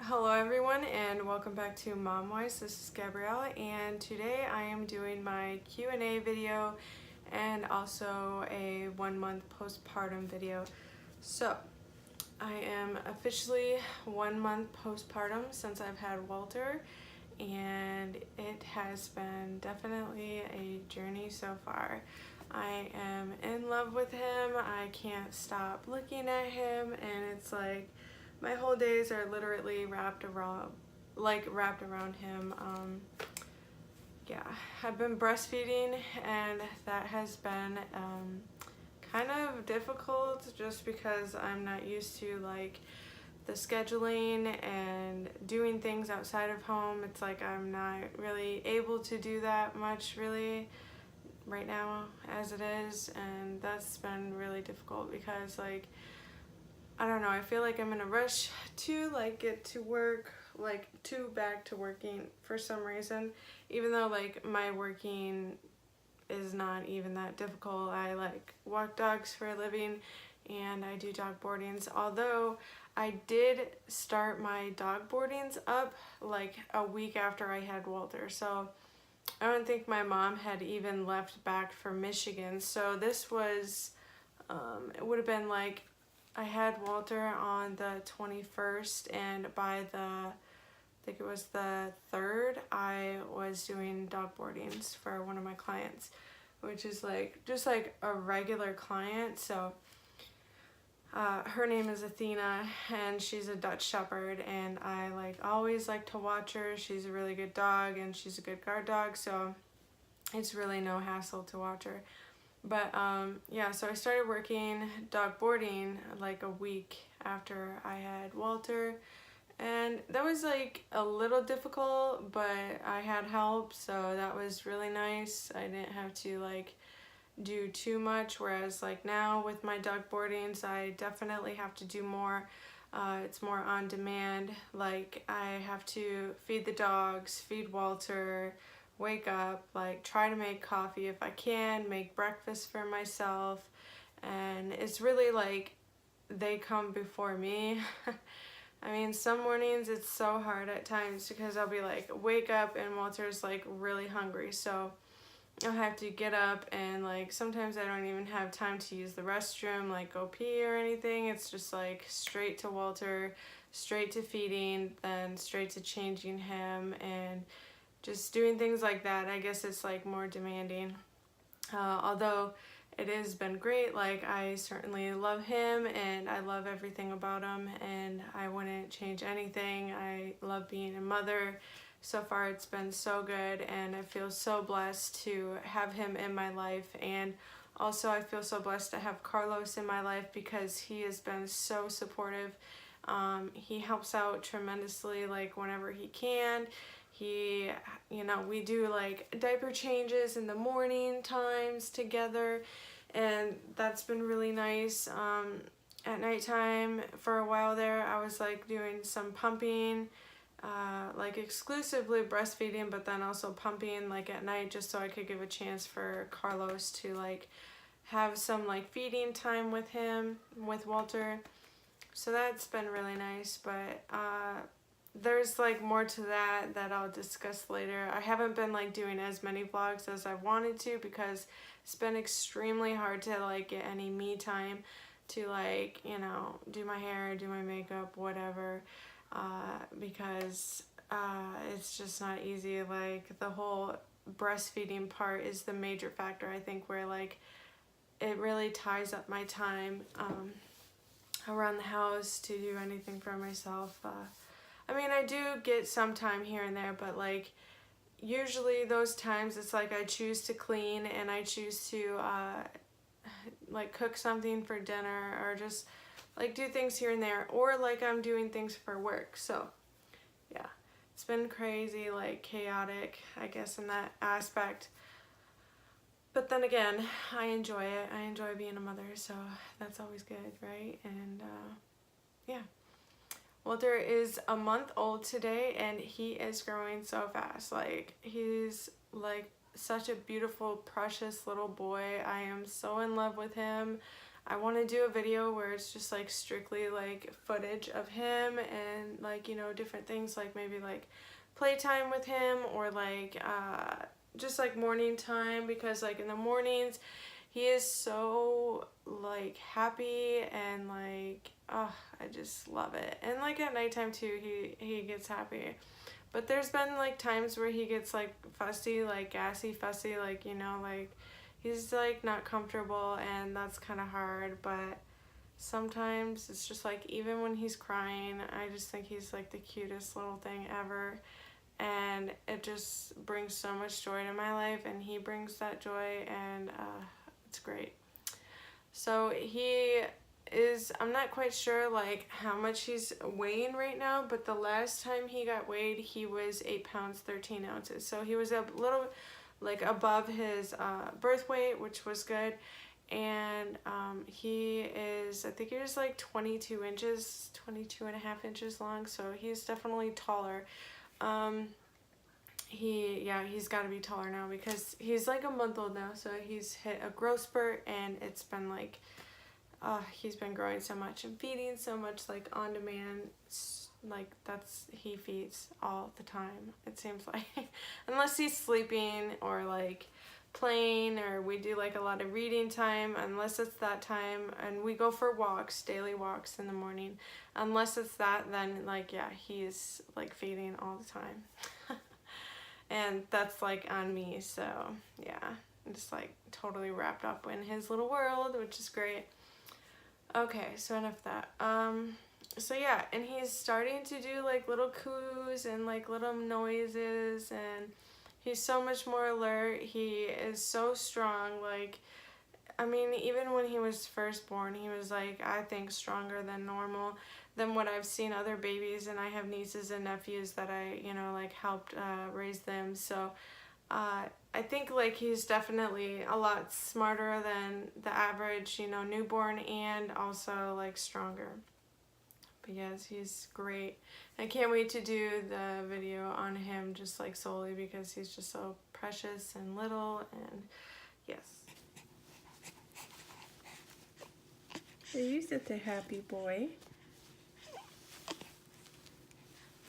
Hello everyone and welcome back to MomWise. This is Gabriella and today I am doing my Q&A video and also a 1-month postpartum video. So I am officially 1 month postpartum since I've had Walter, and it has been definitely a journey so far. I am in love with him. I can't stop looking at him, and it's like my whole days are literally wrapped around him. Yeah, I've been breastfeeding, and that has been kind of difficult just because I'm not used to like the scheduling and doing things outside of home. It's like I'm not really able to do that much really right now as it is, and that's been really difficult because like I don't know, I feel like I'm in a rush to like get to work, like back to working for some reason, even though like my working is not even that difficult. I like walk dogs for a living and I do dog boardings, although I did start my dog boardings up like a week after I had Walter, so I don't think my mom had even left back for Michigan. So this was it would have been like I had Walter on the 21st, and by I think it was the 3rd, I was doing dog boardings for one of my clients, which is like just like a regular client. So her name is Athena, and she's a Dutch Shepherd, and I like always like to watch her. She's a really good dog, and she's a good guard dog, so it's really no hassle to watch her. But yeah, so I started working dog boarding like a week after I had Walter, and that was like a little difficult, but I had help, so that was really nice. I didn't have to like do too much, whereas like now with my dog boardings I definitely have to do more. It's more on demand. Like I have to feed the dogs, feed Walter, wake up, like try to make coffee if I can, make breakfast for myself, and it's really like they come before me. I mean, some mornings it's so hard at times because I'll be like wake up and Walter's like really hungry, so I'll have to get up, and like sometimes I don't even have time to use the restroom, like go pee or anything. It's just like straight to Walter, straight to feeding, then straight to changing him, and just doing things like that. I guess it's like more demanding, although it has been great. Like I certainly love him and I love everything about him, and I wouldn't change anything. I love being a mother. So far it's been so good, and I feel so blessed to have him in my life, and also I feel so blessed to have Carlos in my life because he has been so supportive. He helps out tremendously, like whenever he can. He, you know, we do like diaper changes in the morning times together, and that's been really nice. At nighttime for a while there I was like doing some pumping, like exclusively breastfeeding, but then also pumping like at night just so I could give a chance for Carlos to like have some like feeding time with him, with Walter. So that's been really nice, but there's like more to that I'll discuss later. I haven't been like doing as many vlogs as I wanted to because it's been extremely hard to like get any me time to like, you know, do my hair, do my makeup, whatever, because it's just not easy. Like the whole breastfeeding part is the major factor, I think, where like it really ties up my time around the house to do anything for myself. I mean, I do get some time here and there, but like usually those times it's like I choose to clean and I choose to like cook something for dinner, or just like do things here and there, or like I'm doing things for work. So yeah, it's been crazy, like chaotic, I guess, in that aspect. But then again, I enjoy it. I enjoy being a mother, so that's always good, right? And yeah. Walter is a month old today, and he is growing so fast. Like he's like such a beautiful, precious little boy. I am so in love with him. I want to do a video where it's just like strictly like footage of him and like, you know, different things, like maybe like playtime with him, or like just like morning time, because like in the mornings he is so like happy and like, oh, I just love it. And like at nighttime too, he gets happy. But there's been like times where he gets like fussy, like gassy, fussy, like, you know, like he's like not comfortable, and that's kind of hard. But sometimes it's just like, even when he's crying, I just think he's like the cutest little thing ever, and it just brings so much joy to my life, and he brings that joy, and it's great. So he is, I'm not quite sure like how much he's weighing right now, but the last time he got weighed, he was 8 pounds 13 ounces. So he was a little like above his birth weight, which was good. And he is, I think he was like 22 inches, 22 and a half inches long. So he's definitely taller. He's got to be taller now, because he's like a month old now. So he's hit a growth spurt, and it's been like, he's been growing so much and feeding so much, like on demand. Like he feeds all the time, it seems like. Unless he's sleeping or like playing, or we do like a lot of reading time, unless it's that time. And we go for walks, daily walks in the morning. Unless it's that, then like, yeah, he's like feeding all the time. And that's like on me, so yeah, I'm just like totally wrapped up in his little world, which is great. Okay, so enough of that. So yeah, and he's starting to do like little coos and like little noises, and he's so much more alert. He is so strong. Like, I mean, even when he was first born, he was like, I think stronger than normal, than what I've seen other babies. And I have nieces and nephews that I, you know, like helped raise them. So I think like he's definitely a lot smarter than the average, you know, newborn, and also like stronger. But yes, he's great. I can't wait to do the video on him, just like solely because he's just so precious and little. And yes. Are you such a happy boy?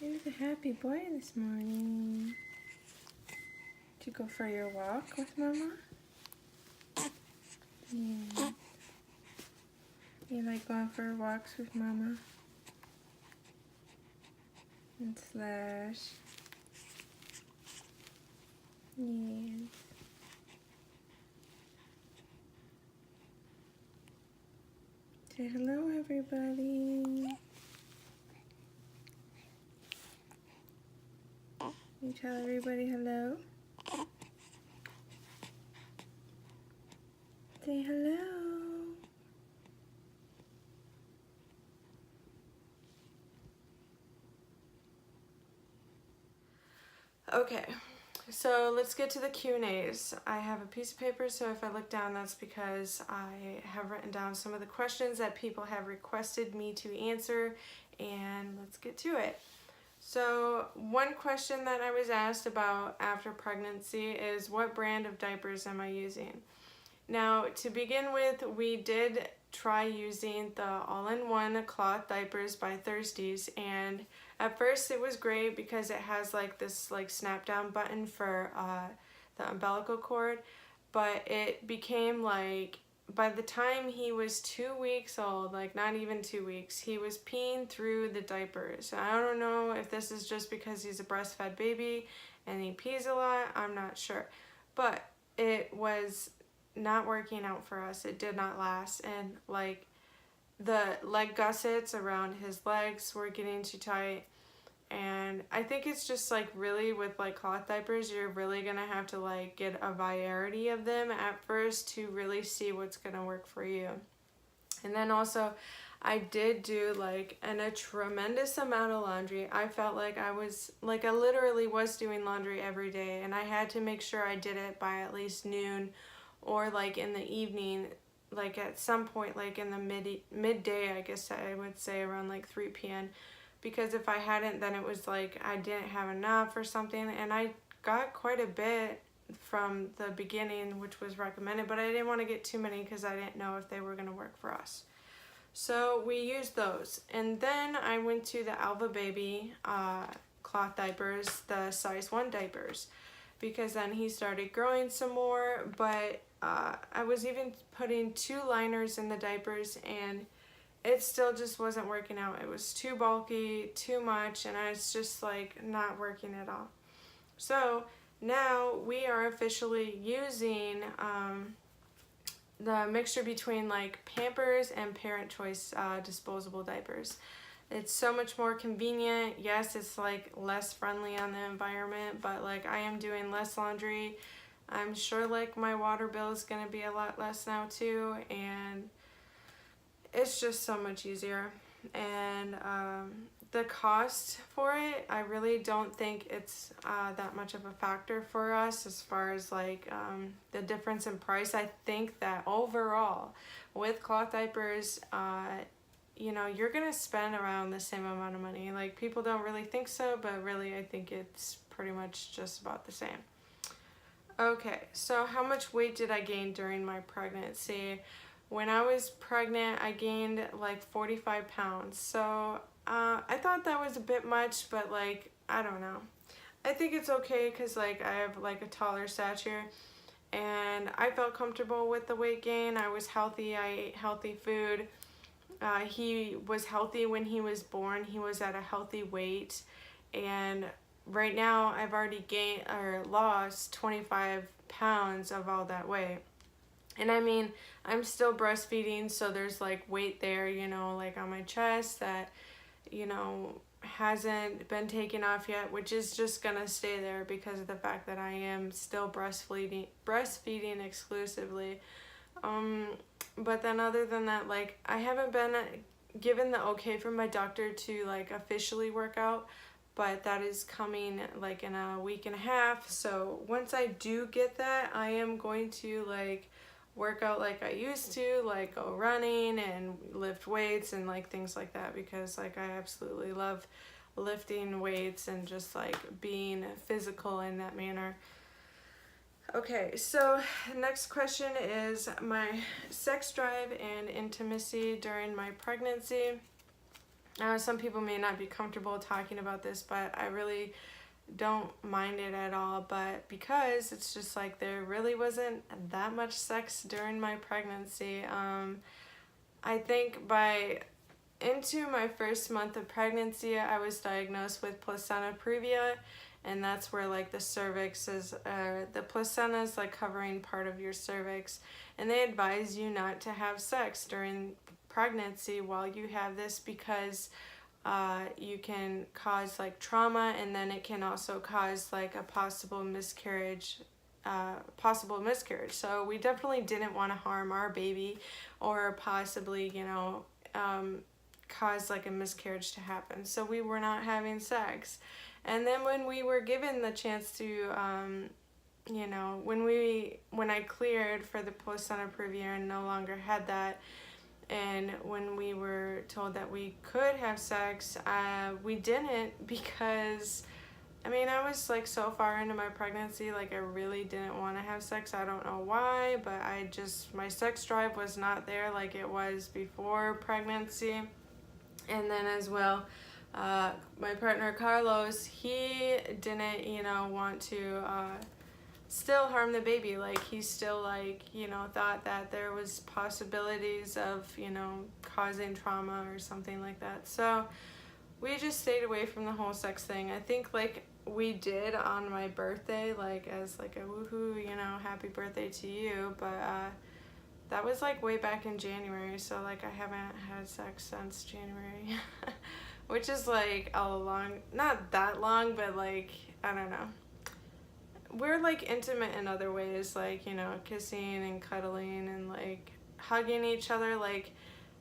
You're a happy boy this morning. Did you go for your walk with Mama? Yeah. You like going for walks with Mama? And Slash. Yes. Say hello, everybody. You tell everybody hello. Say hello. Okay, so let's get to the Q&As. I have a piece of paper, so if I look down, that's because I have written down some of the questions that people have requested me to answer, and let's get to it. So one question that I was asked about after pregnancy is, what brand of diapers am I using? Now, to begin with, we did try using the all-in-one cloth diapers by Thirsties, and at first it was great because it has like this like snap down button for the umbilical cord, but it became like, by the time he was 2 weeks old, like not even 2 weeks, he was peeing through the diapers. I don't know if this is just because he's a breastfed baby and he pees a lot, I'm not sure, but it was not working out for us. It did not last, and like the leg gussets around his legs were getting too tight. And I think it's just like, really with like cloth diapers, you're really gonna have to like get a variety of them at first to really see what's gonna work for you. And then also I did do like a tremendous amount of laundry. I felt like I literally was doing laundry every day, and I had to make sure I did it by at least noon, or like in the evening, like at some point, like in the midday, I guess I would say around like 3 p.m. Because if I hadn't, then it was like I didn't have enough or something. And I got quite a bit from the beginning, which was recommended, but I didn't want to get too many because I didn't know if they were going to work for us. So we used those. And then I went to the Alva Baby cloth diapers, the size 1 diapers, because then he started growing some more, but I was even putting 2 liners in the diapers, and it still just wasn't working out. It was too bulky, too much, and it's just like not working at all. So now we are officially using the mixture between like Pampers and Parent Choice disposable diapers. It's so much more convenient. Yes, it's like less friendly on the environment, but like I am doing less laundry. I'm sure like my water bill is gonna be a lot less now too, and it's just so much easier. And the cost for it, I really don't think it's that much of a factor for us as far as like the difference in price. I think that overall with cloth diapers, you know, you're gonna spend around the same amount of money. Like, people don't really think so, but really I think it's pretty much just about the same. Okay, so how much weight did I gain during my pregnancy? When I was pregnant, I gained like 45 pounds. So I thought that was a bit much, but like, I don't know. I think it's okay because like I have like a taller stature, and I felt comfortable with the weight gain. I was healthy. I ate healthy food. He was healthy when he was born. He was at a healthy weight, and right now I've already gained or lost 25 pounds of all that weight. And I mean, I'm still breastfeeding, so there's like weight there, you know, like on my chest that, you know, hasn't been taken off yet, which is just gonna stay there because of the fact that I am still breastfeeding exclusively. But then other than that, like, I haven't been given the okay from my doctor to like officially work out, but that is coming like in a week and a half. So once I do get that, I am going to like work out like I used to, like go running and lift weights and like things like that, because like I absolutely love lifting weights and just like being physical in that manner. Okay, so next question is my sex drive and intimacy during my pregnancy. Some people may not be comfortable talking about this, but I really don't mind it at all. But because it's just like there really wasn't that much sex during my pregnancy, I think into my first month of pregnancy, I was diagnosed with placenta previa, and that's where like the cervix is, the placenta is like covering part of your cervix, and they advise you not to have sex during pregnancy while you have this, because you can cause like trauma, and then it can also cause like a possible miscarriage. So we definitely didn't want to harm our baby or possibly, you know, cause like a miscarriage to happen. So we were not having sex. And then when we were given the chance to, you know, when I cleared for the placenta previa and no longer had that, and when we were told that we could have sex, we didn't, because I mean, I was like so far into my pregnancy, like I really didn't want to have sex. I don't know why, but my sex drive was not there like it was before pregnancy. And then as well, my partner Carlos, he didn't, you know, want to still harm the baby. Like, he still, like, you know, thought that there was possibilities of, you know, causing trauma or something like that. So we just stayed away from the whole sex thing. I think like we did on my birthday, like as like a woohoo, you know, happy birthday to you, but that was like way back in January, so like I haven't had sex since January. Which is like not that long, but like, I don't know. We're like intimate in other ways, like, you know, kissing and cuddling and like hugging each other. Like,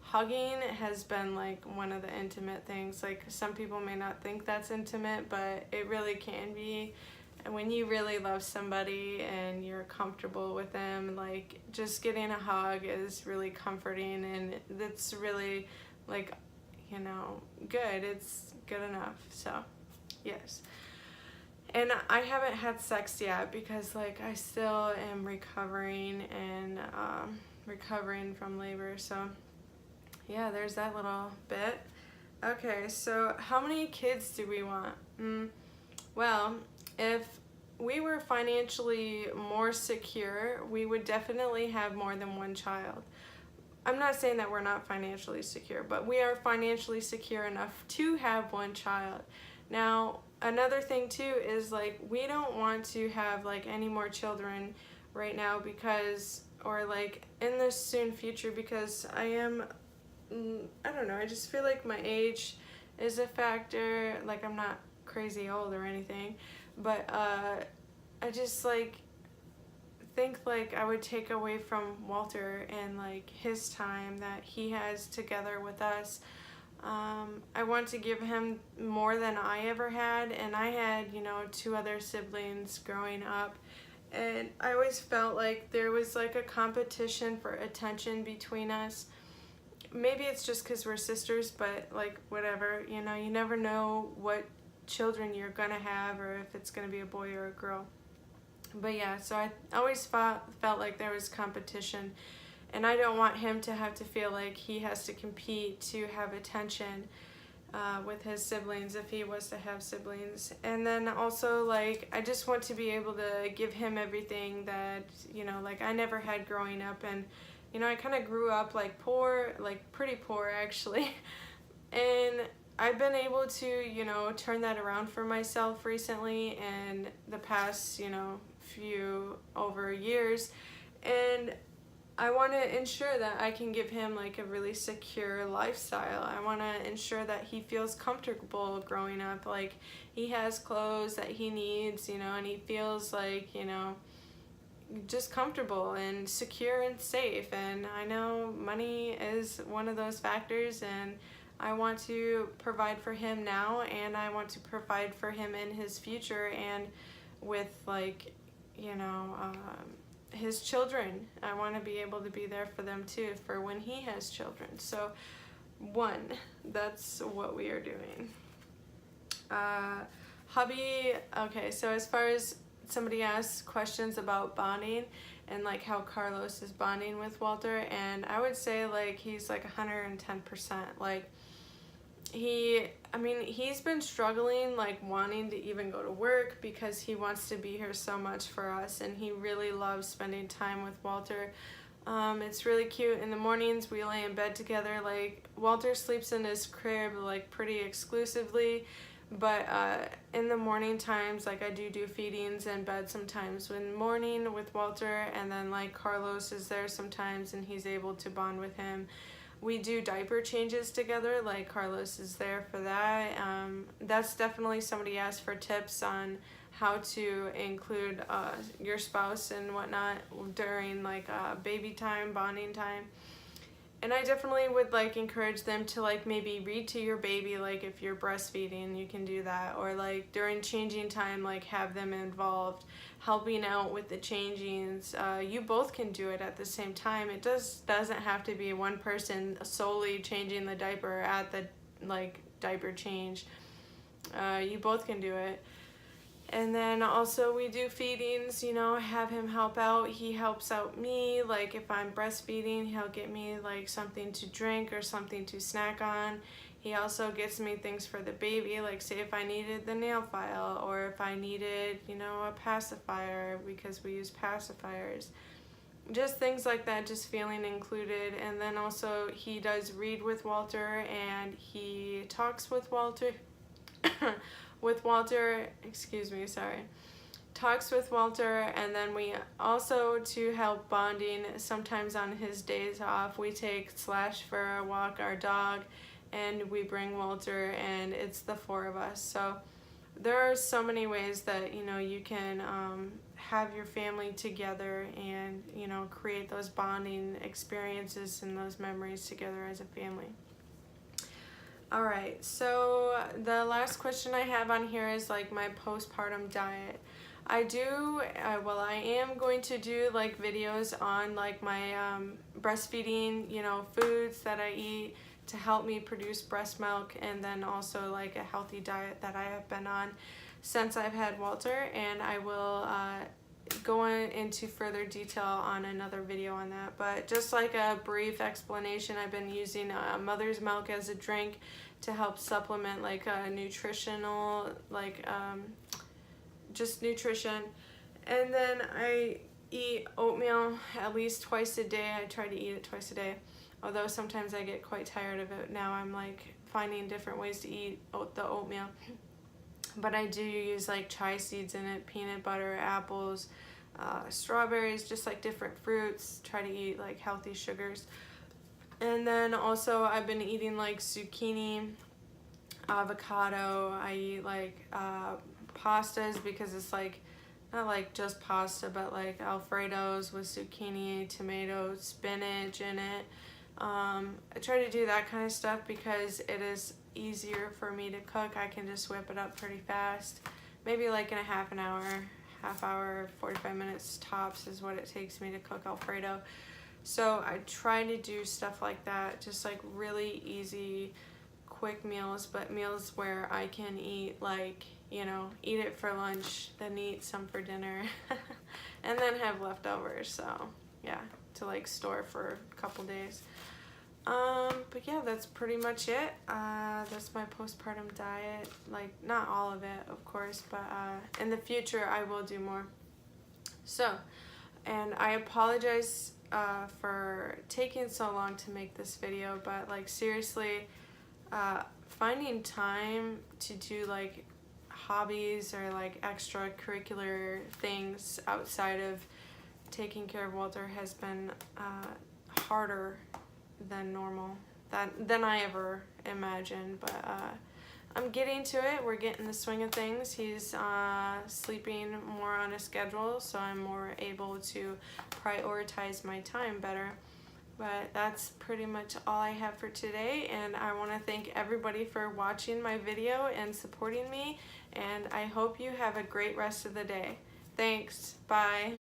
hugging has been like one of the intimate things. Like, some people may not think that's intimate, but it really can be. And when you really love somebody and you're comfortable with them, like, just getting a hug is really comforting, and it's really like, you know, good. It's good enough. So yes. And I haven't had sex yet because like I still am recovering and recovering from labor. So yeah, there's that little bit. Okay, so how many kids do we want? Well, if we were financially more secure, we would definitely have more than one child. I'm not saying that we're not financially secure, but we are financially secure enough to have one child. Now, another thing too is like we don't want to have like any more children right now because, or like in the soon future, because I don't know, I just feel like my age is a factor. Like I'm not crazy old or anything, but I just like think like I would take away from Walter and like his time that he has together with us. I want to give him more than I ever had, and I had, you know, 2 other siblings growing up, and I always felt like there was like a competition for attention between us. Maybe it's just because we're sisters, but like whatever, you know, you never know what children you're gonna have or if it's gonna be a boy or a girl. But yeah, so I always felt like there was competition, and I don't want him to have to feel like he has to compete to have attention with his siblings if he was to have siblings. And then also like I just want to be able to give him everything that, you know, like I never had growing up. And you know, I kind of grew up like poor, like pretty poor actually. And I've been able to, you know, turn that around for myself recently and the past, you know, few over years. And I want to ensure that I can give him like a really secure lifestyle. I want to ensure that he feels comfortable growing up, like he has clothes that he needs, you know, and he feels like, you know, just comfortable and secure and safe. And I know money is one of those factors, and I want to provide for him now, and I want to provide for him in his future and with like, you know, his children. I want to be able to be there for them too, for when he has children. So 1, that's what we are doing. Hubby, okay, so as far as somebody asked questions about bonding and like how Carlos is bonding with Walter, and I would say like he's like 110%. Like he's been struggling like wanting to even go to work because he wants to be here so much for us, and he really loves spending time with Walter. It's really cute. In the mornings we lay in bed together. Like Walter sleeps in his crib like pretty exclusively, but in the morning times, like I do feedings in bed sometimes in morning with Walter, and then like Carlos is there sometimes and he's able to bond with him. We do diaper changes together, like Carlos is there for that. That's definitely, somebody asked for tips on how to include your spouse and whatnot during like baby time, bonding time. And I definitely would like encourage them to like maybe read to your baby, like if you're breastfeeding, you can do that, or like during changing time, like have them involved, helping out with the changings. You both can do it at the same time. It doesn't have to be one person solely changing the diaper at the like diaper change. You both can do it. And then also we do feedings, you know, have him help out. He helps out me, like if I'm breastfeeding, he'll get me like something to drink or something to snack on. He also gets me things for the baby, like say if I needed the nail file, or if I needed, you know, a pacifier, because we use pacifiers. Just things like that, just feeling included. And then also he does read with Walter, and he talks with Walter. Talks with Walter. And then we also, to help bonding, sometimes on his days off, we take Slash for a walk, our dog, and we bring Walter, and it's the 4 of us. So there are so many ways that, you know, you can have your family together and, you know, create those bonding experiences and those memories together as a family. Alright, so the last question I have on here is like my postpartum diet. I am going to do like videos on like my breastfeeding, you know, foods that I eat to help me produce breast milk, and then also like a healthy diet that I have been on. since I've had Walter, and I will go into further detail on another video on that. But just like a brief explanation, I've been using mother's milk as a drink to help supplement like nutritional, like just nutrition. And then I eat oatmeal at least twice a day. I try to eat it twice a day, although sometimes I get quite tired of it. Now I'm like finding different ways to eat the oatmeal. But I do use like chia seeds in it, peanut butter, apples, strawberries, just like different fruits. Try to eat like healthy sugars. And then also I've been eating like zucchini, avocado. I eat like pastas, because it's like not like just pasta, but like Alfredos with zucchini, tomato, spinach in it. I try to do that kind of stuff because it is easier for me to cook. I can just whip it up pretty fast. Maybe like in a half hour, 45 minutes tops is what it takes me to cook Alfredo. So I try to do stuff like that, just like really easy, quick meals, but meals where I can eat like, you know, eat it for lunch, then eat some for dinner, and then have leftovers. So yeah, to like store for a couple days. But yeah, that's pretty much it. That's my postpartum diet. Like, not all of it, of course, but in the future I will do more. So, and I apologize for taking so long to make this video, but like seriously, finding time to do like hobbies or like extracurricular things outside of taking care of Walter has been harder than normal, than I ever imagined. But I'm getting to it. We're getting the swing of things. He's sleeping more on a schedule, so I'm more able to prioritize my time better. But that's pretty much all I have for today, and I want to thank everybody for watching my video and supporting me, and I hope you have a great rest of the day. Thanks. Bye.